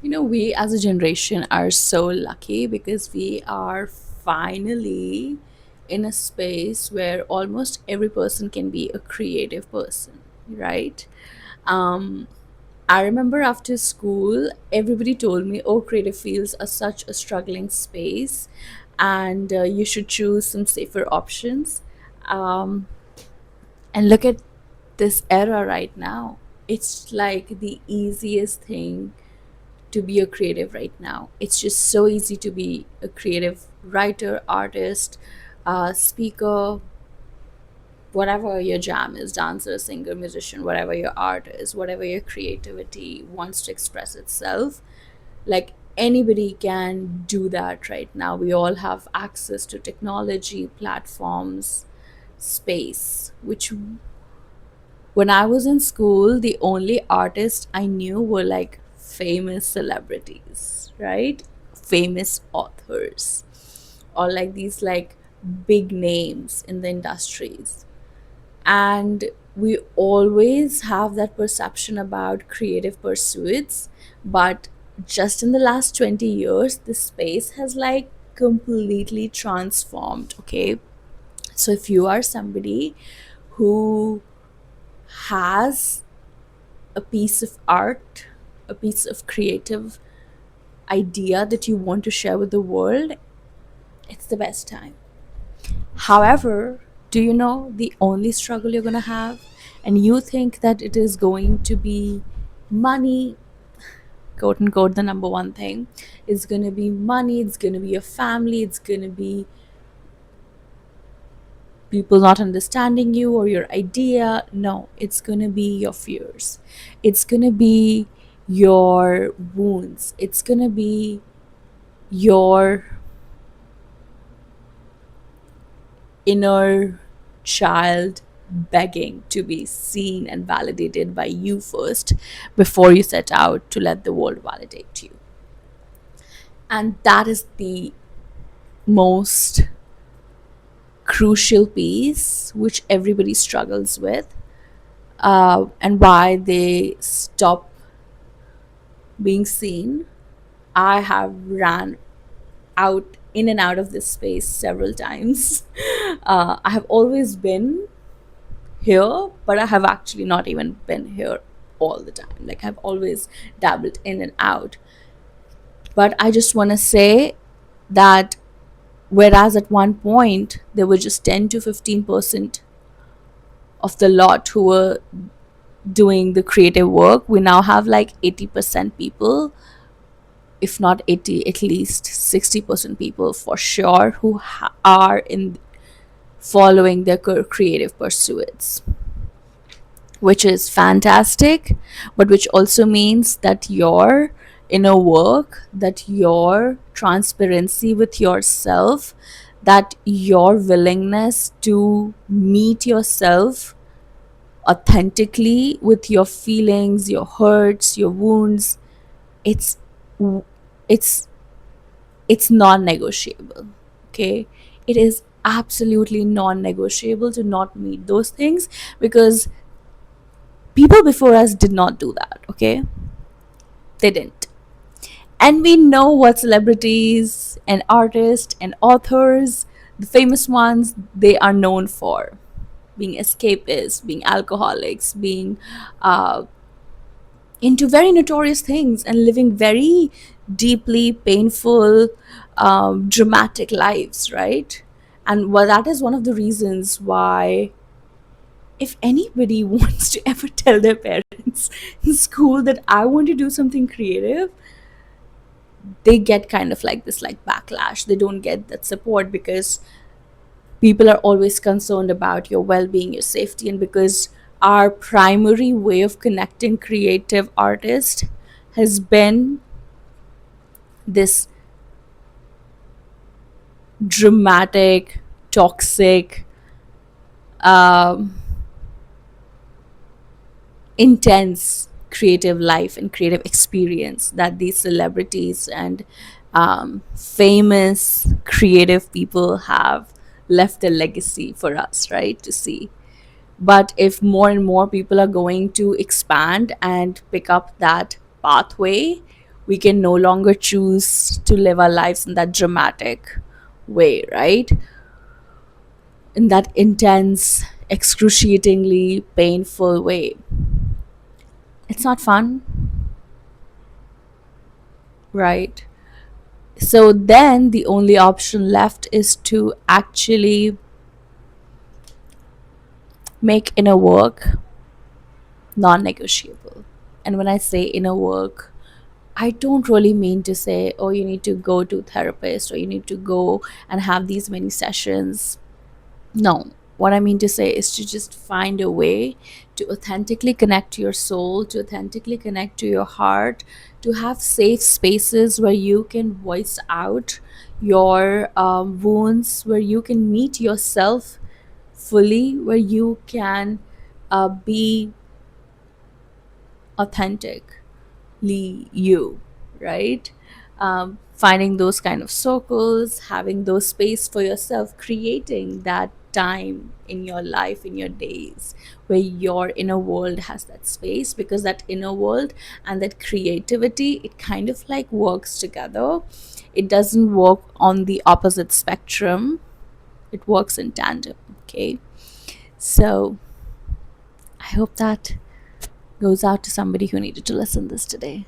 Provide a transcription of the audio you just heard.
We as a generation are so lucky because we are finally in a space where almost every person can be a creative person, right? Um, I remember after school, everybody told me, oh, creative fields are such a struggling space and you should choose some safer options. Um, and look at this era right now. It's like the easiest thing to be a creative right now. It's just so easy to be a creative writer, artist, speaker, whatever your jam is, dancer, singer, musician, whatever your art is, whatever your creativity wants to express itself. Like anybody can do that right now. We all have access to technology, platforms, space, which when I was in school, the only artists I knew were like famous celebrities, right? Famous authors, or like these like big names in the industries. And we always have that perception about creative pursuits, but just in the last 20 years, the space has like completely transformed, okay? So if you are somebody who has a piece of art, a piece of creative idea that you want to share with the world, it's the best time. However, do you know the only struggle you're going to have? And you think that it is going to be money, quote unquote, the number one thing. It's going to be money, it's going to be your family, it's going to be people not understanding you or your idea. No, it's going to be your fears. It's going to be your wounds. It's going to be your inner child begging to be seen and validated by you first before you set out to let the world validate you. And that is the most crucial piece which everybody struggles with, and why they stop being seen. I have ran out in and out of this space several times. I have always been here, but I have actually not even been here all the time. Like I've always dabbled in and out. But I just want to say that whereas at one point there were just 10 to 15% of the lot who were doing the creative work, we now have like 80% people, if not 80, at least 60% people for sure who are in following their creative pursuits, which is fantastic, but which also means that your inner work, that your transparency with yourself, that your willingness to meet yourself authentically with your feelings, your hurts, your wounds, it's it's it's non-negotiable. Okay, it is absolutely non-negotiable to not meet those things, because people before us did not do that. Okay, they didn't. And we know what celebrities and artists and authors, the famous ones, they are known for: being escapists, being alcoholics, being uh, into very notorious things and living very deeply painful, dramatic lives, right? And well, that is one of the reasons why, if anybody wants to ever tell their parents in school that I want to do something creative, they get kind of like this like backlash. They don't get that support because people are always concerned about your well-being, your safety, and because our primary way of connecting creative artists has been this dramatic, toxic, um, intense creative life and creative experience that these celebrities and famous creative people have left a legacy for us, right, to see. But if more and more people are going to expand and pick up that pathway, We can no longer choose to live our lives in that dramatic way, right? In that intense, excruciatingly painful way. It's not fun, right? So then the only option left is to actually make inner work non negotiable. And when I say inner work, I don't really mean to say, oh, you need to go to a therapist or you need to go and have these many sessions. No, what I mean to say is to just find a way to authentically connect to your soul, to authentically connect to your heart, to have safe spaces where you can voice out your wounds, where you can meet yourself fully, where you can be authentically you, right? Finding those kind of circles, having those space for yourself, creating that time in your life, in your days, where your inner world has that space, because that inner world and that creativity, it kind of like works together. It doesn't work on the opposite spectrum, it works in tandem. Okay, so I hope that goes out to somebody who needed to listen this today.